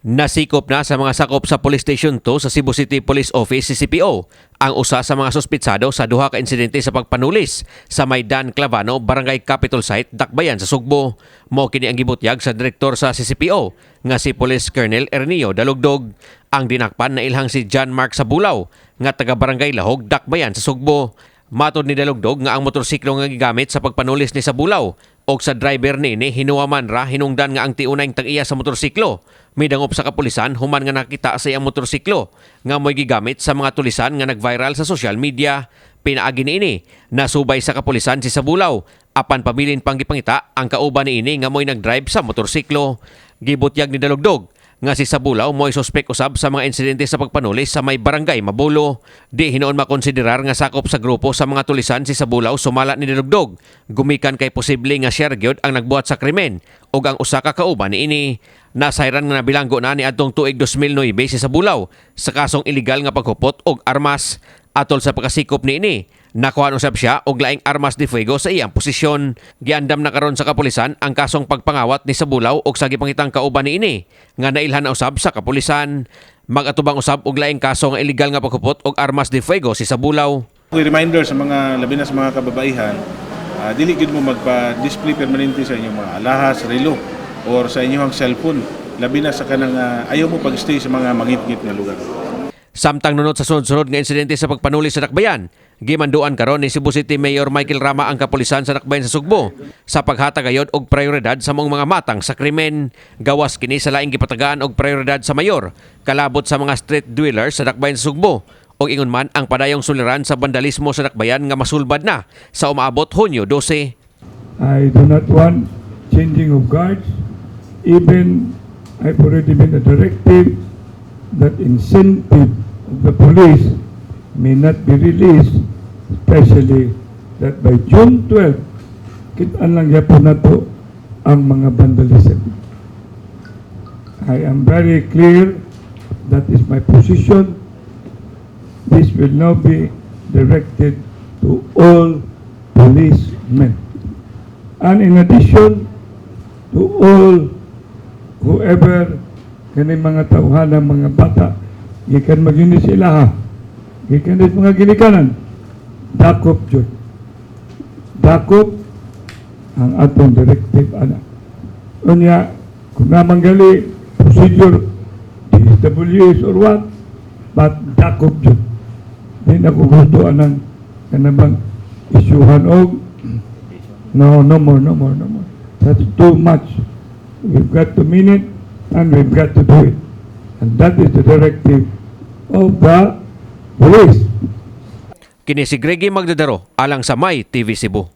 Nasikop na sa mga sakop sa Police Station 2 sa Cebu City Police Office CCPO ang usa sa mga suspitsado sa duha ka insidente sa pagpanulis sa Maydan Clavano, Barangay Capitol Site, Dakbayan sa Sugbo. Mao kini ang gibutyag sa direktor sa CCPO nga si Police Colonel Ernio Dalugdog. Ang dinakpan na ilhang si John Mark Sabulaw nga taga Barangay Lahog, Dakbayan sa Sugbo. Matod ni Dalugdog nga ang motorsiklo nga gigamit sa pagpanulis ni Sabulaw o sa driver nini hinuwaman ra hinungdan nga ang tiunay tag-iya sa motorsiklo. Midangop sa kapulisan human nga nakita sa iyang motorsiklo nga mo'y gigamit sa mga tulisan nga nag-viral sa social media. Pinaagi niini nasubay sa kapulisan si Sabulaw apan pabilin pang gipangita ang kauban niini nga mo'y nag-drive sa motorsiklo. Gibutyag ni Dalugdog nga si Sabulaw mo'y suspek usab sa mga insidente sa pagpanulis sa may Barangay Mabulo. Di hinoon makonsiderar nga sakop sa grupo sa mga tulisan si Sabulaw sumala ni Dalugdog. Gumikan kay posible nga share gyud ang nagbuhat sa krimen ug ang usa ka kauban niini. Nasayran nga nabilanggo na ni adtong tuig 2009 si Sabulaw sa kasong illegal nga paghupot og armas. Atol sa pagkasikop niini, nakuhaan usab siya og laing armas de fuego sa iyang posisyon. Giandam na karon sa kapulisan ang kasong pagpangawat ni Sabulaw og sa gipangitang kauban niini nga nailhan na usab sa kapulisan. Mag-atubang usab og laing kaso nga illegal nga paghupot og armas de fuego si Sabulaw. Reminder sa mga labi na sa mga kababaihan, dili gid mo magpa-display permanente sa inyong mga alahas, relo or sa inyong cellphone. Labi na sa kanang ayaw mo pag-stay sa mga mangit-ngit nga lugar. Samtang nunod sa sunod-sunod nga insidente sa pagpanulis sa Dakbayan, gimanduan karon ni Cebu City Mayor Michael Rama ang kapulisan sa Dakbayan sa Sugbo sa paghatagayod og prioridad sa mga matang sa krimen. Gawas kini sa laing gipatagaan og prioridad sa mayor kalabot sa mga street dwellers sa Dakbayan sa Sugbo og ingon man ang padayong suliran sa vandalismo sa Dakbayan nga masulbad na sa umaabot Hunyo 12. I do not want changing of guards. Even I've already been a directive that incentive of the police may not be released, especially that by June 12, kitaan lang yapon na to ang mga vandalism. I am very clear, that is my position. This will now be directed to all policemen. And in addition to all whoever kani mga tauhan ng mga bata, gikan mag-unit sila ha. Gikan din mga ginikanan. Dakop yun. Dakop ang atong directive anak. Unya, kung namang gali, procedure, DSWS or what, but dakop yun. Hindi na kugustuhan ng kanabang isyuhan og no more. That's too much. We've got to mean it and we've got to do it. And that is the directive of the police. Kini si Greggy Magdadaro alang sa May TV Cebu.